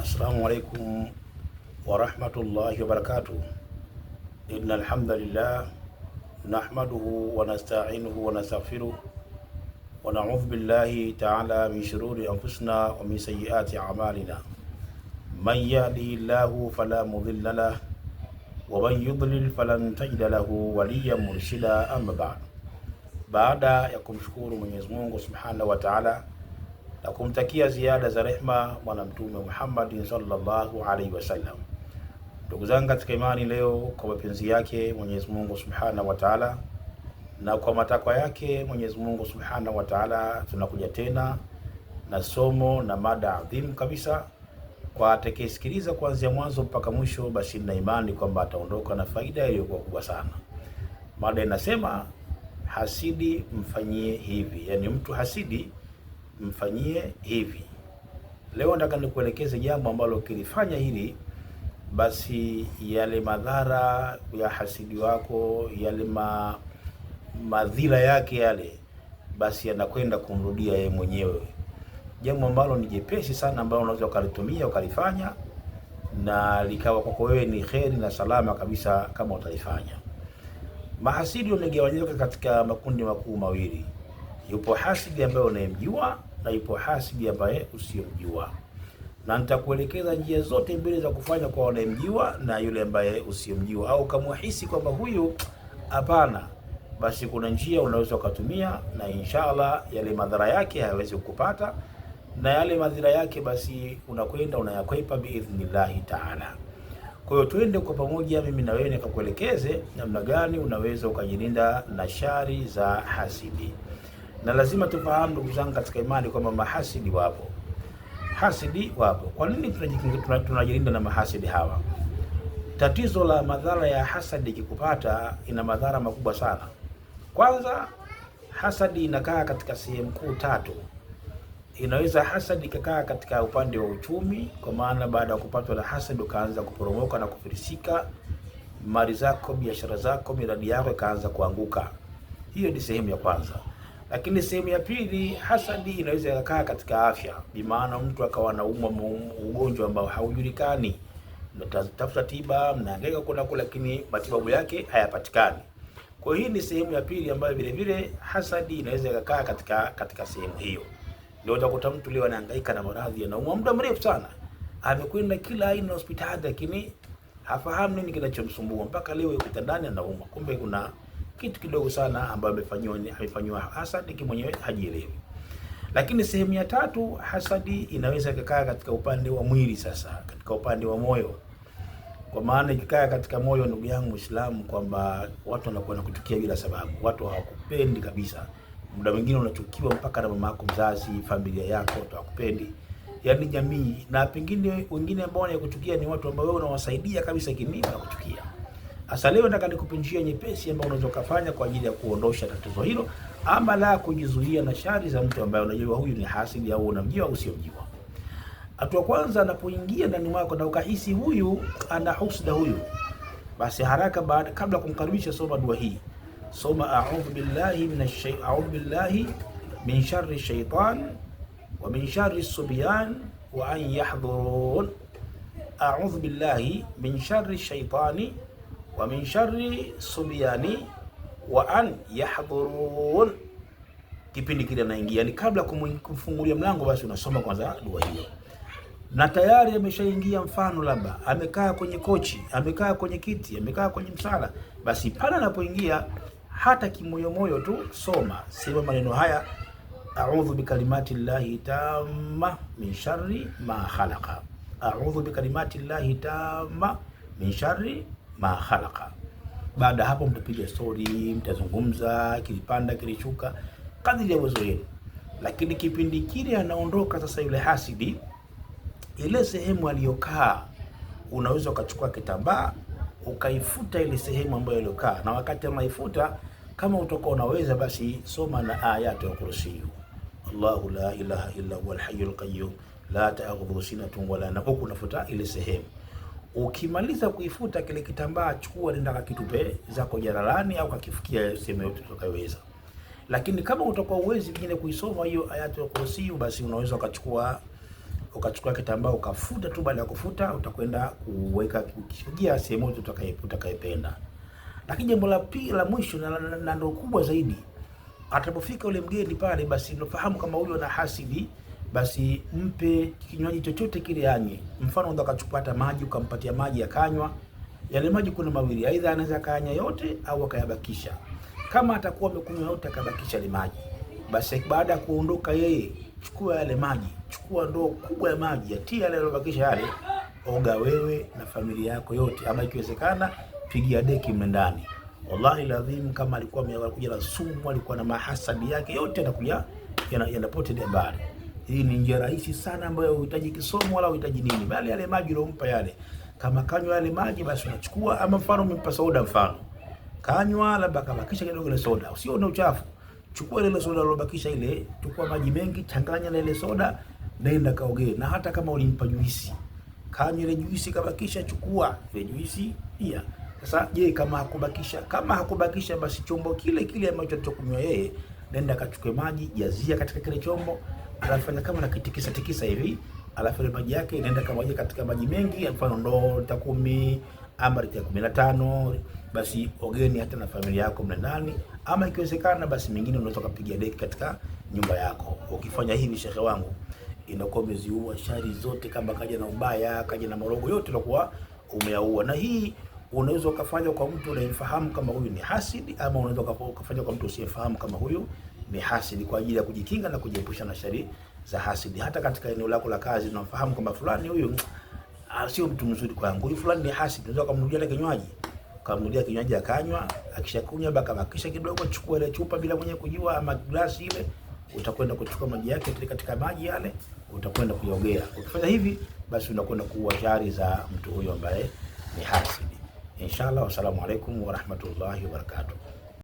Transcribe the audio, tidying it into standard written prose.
Assalamu alaikum warahmatullahi wabarakatuh. Inna alhamdulillah nahmaduhu wa nasta'inuhu wa nastaghfiruh wa na'udhu billahi ta'ala min shururi anfusina wa min sayyiati a'malina. Man yahdihillahu fala mudilla lahu wa man yudlil falan tajida lahu waliyan murshida. Amma ba'd. Baada ya kumshukuru Mwenyezi Mungu Subhanahu wa Ta'ala na kumtakia ziada za rehma Bwana Mtume Muhammad sallallahu alaihi wasallam. Ndugu zangu katika imani, leo kwa mapenzi yake Mwenyezi Mungu Subhanahu wa Ta'ala na kwa matakwa yake Mwenyezi Mungu Subhanahu wa Ta'ala, tunakuja tena na somo na mada adhimu kabisa. Kwa atakayesikiliza kuanzia mwanzo mpaka mwisho, basi na imani kwamba ataondoka na faida iliyokuwa kubwa sana. Mada inasema hasidi mfanyie hivi, yani mtu hasidi mfanyie hivi. Leo nataka nikuelekeze jambo ambalo ukilifanya hili, basi yale madhara ya hasidi wako, yale madhila yake yale, basi yanakwenda kumrudia yeye mwenyewe. Jambo ambalo ni jepesi sana, ambalo unaweza ukalitumia ukalifanya na likawa kwako wewe ni kheri na salama kabisa kama utalifanya. Mahasidi wamegawanyika katika makundi makuu mawili. Yupo hasidi ambaye unayemjua na yupo hasidi ambaye usiyemjua, na nitakuelekeza njia zote mbili za kufanya kwa unayemjua na yule ambaye usiyemjua. Au kama hisi kwamba huyu hapana, basi kuna njia unaweza ukatumia, na inshallah yale madhara yake hayawezi kukupata, na yale madhara yake basi unakwenda unayakwepa biidhnillahi taala. Kwa hiyo twende kwa pamoja, mimi na wewe nikakuelekeze namna gani unaweza ukajilinda na shari za hasidi. Na lazima tufahamu ndugu zangu katika imani kwamba mahasidi wapo. Hasidi wapo. Kwa nini tunajilinda na mahasidi hawa? Tatizo la madhara ya hasadi ikikupata, ina madhara makubwa sana. Kwanza, hasadi inakaa katika sehemu kuu tatu. Inaweza hasadi ikakaa katika upande wa uchumi, kwa maana baada ya kupatwa na hasadi ukaanza kuporomoka na kufilisika, mali zako, biashara zako, miradi yako ikaanza kuanguka. Hiyo ni sehemu ya kwanza. Lakini sehemu ya pili, hasadi inaweza ikakaa katika afya, bi maana mtu akawa anaumwa ugonjwa ambao haujulikani, mnatafuta tiba, mnahangaika kula, lakini matibabu yake hayapatikani. Kwa hiyo hii ni sehemu ya pili ambayo vile vile hasadi inaweza ikakaa katika sehemu hiyo. Ndio utakuta mtu leo anahangaika na maradhi, anaumwa muda mrefu sana, amekwenda kila aina ya hospitali, lakini hafahamu nini kinachomsumbua, mpaka leo yuko kitandani anaumwa. Kumbe kuna kitu kidogo sana ambayo amefanywa hasadi, kimwenyewe hajielewi. Lakini sehemu ya tatu, hasadi inaweza kukaa katika upande wa mwili. Sasa katika upande wa moyo, kwa maana ikikaa katika moyo, ndugu yangu Muislamu, kwamba watu wanakuwa nakuchukia bila sababu, watu hawakupendi kabisa. Muda mwingine unachukiwa mpaka na mama yako mzazi, familia yako watu hawakupendi, yaani jamii. Na pengine wengine ambao wanakuchukia ni watu ambao wewe unawasaidia kabisa, lakini wanakuchukia. Sasa leo nataka nikupe njia nyepesi ambayo unaweza kufanya kwa ajili ya kuondosha tatizo hilo, ama la kujizuia na shari za mtu ambaye unajua huyu ni hasidi au unamjua au usiyomjua. Hatua kwanza, anapoingia ndani mwako na ukahisi huyu ana husda huyu, basi haraka kabla kumkaribisha, soma dua hii. Soma a'udhu billahi min sharri shaitan wa min sharri subyan wa an yahdhurun. A'udhu billahi min sharri shaitani wa min sharri subyani wa an yahdhurun. Kipindi kile anaingia, ni kabla kumfungulia mlango, basi unasoma kwanza dua hiyo. Na tayari ameshaingia, mfano labda amekaa kwenye kochi, amekaa kwenye kiti, amekaa kwenye msala, basi pale anapoingia, hata kimoyomoyo tu sema maneno haya: a'udhu bikalimati llahi tamma min sharri ma khalaqa. A'udhu bikalimati llahi tamma min sharri ma khalaqa. Baada hapo mtapiga story, mtazungumza, kilipanda kilishuka kadri ya uwezo wenu. Lakini kipindi kile anaondoka sasa yule hasidi, ile sehemu aliyokaa, unaweza ukachukua kitambaa ukaifuta ile sehemu ambayo aliyokaa, na wakati unaifuta, kama utakuwa unaweza, basi soma na ayatul kursi. Allahu la ilaha illa huwal hayyul qayyum la ta'khudhuhu sinatun wala nawm. Huku unafuta ile sehemu. Ukimaliza kuifuta kile kitambaa, chukua nenda kakitupe zako jalalani au kakifikia sehemu yote utakayoweza. Lakini kama utakuwa uwezi vingine kuisoma hiyo ayatul kursi, basi unaweza ukachukua ukachukua kitambaa ukafuta tu. Baada ya kufuta, utakwenda kuweka kujia sehemu utakayependa. Lakini jambo la pili la mwisho na ndio kubwa zaidi, atapofika yule mgeni pale, basi unafahamu kama huyo ana hasidi, basi mpe kinywaji chochote kile anywe. Mfano unataka kuchukua maji, ukampatia maji akanywa. Yale maji kuna mawili, aidha anaweza kanywa yote au akayabakisha. Kama atakuwa amekunywa yote akabakisha ile maji, basi baada ya kuondoka yeye, chukua yale maji, chukua ndoo kubwa ya maji, yatia yale aliyobakisha yale, oga wewe na familia yako yote, ama ikiwezekana pigia deki mle ndani. Wallahi lazim, kama alikuwa amekuja na sumu, alikuwa na mahasadi yake yote, yanakuja yanapotea mbali. Hii ni njia rahisi sana ambayo unahitaji kisomo wala unahitaji nini, bali yale maji uliompa yale, kama kanywa yale maji, basi unachukua. Ama mfano umempa soda, mfano kanywa, labda kabakisha kidogo ile soda, usio na uchafu, chukua ile soda uliyobakisha ile, chukua maji mengi, changanya na ile soda, nenda kaogee. Na hata kama ulimpa juisi, kanywa ile juisi kabakisha, chukua ile juisi pia. Sasa je, kama hakubakisha, basi chombo kile kile ambacho atakunywa yeye, nenda kachukue maji, jazia katika kile chombo, alafanya kama na tikisa hivi, alafu ile maji yake nenda kama katika maji mengi, mfano ndoo lita 10 ama lita 15, basi ogeni hata na familia yako mle ndani. Ama ikiwezekana, basi mengine unaweza kupiga deki katika nyumba yako. Ukifanya hivi, shekhe wangu, inakuwa umeziua shari zote. Kama kaja na ubaya, kaja na marogo yote, unakuwa umeyaua. Na hii unaweza ukafanya kwa mtu unayemfahamu kama huyu ni hasidi, ama unaweza ukafanya kwa mtu usiyefahamu kama huyu ni hasidi, kwa ajili ya kujikinga na kujiepusha na shari za hasidi. Hata katika eneo lako la kazi unafahamu kwamba fulani huyu sio mtu mzuri kwangu, huyu fulani ni hasidi, unaweza kumnunulia kinywaji, kamnunulia kinywaji akanywa, akishakunywa bakabakisha kidogo, chukua ile chupa bila mwenye kujua, ama glasi ile, utakwenda kuchukua maji yake katika maji yale, utakwenda kuogea. Ukifanya hivi, basi unakwenda kuua shari za mtu huyo ambaye ni hasidi. Inshallah, wassalamu alaikum wa rahmatullahi wa barakatuh.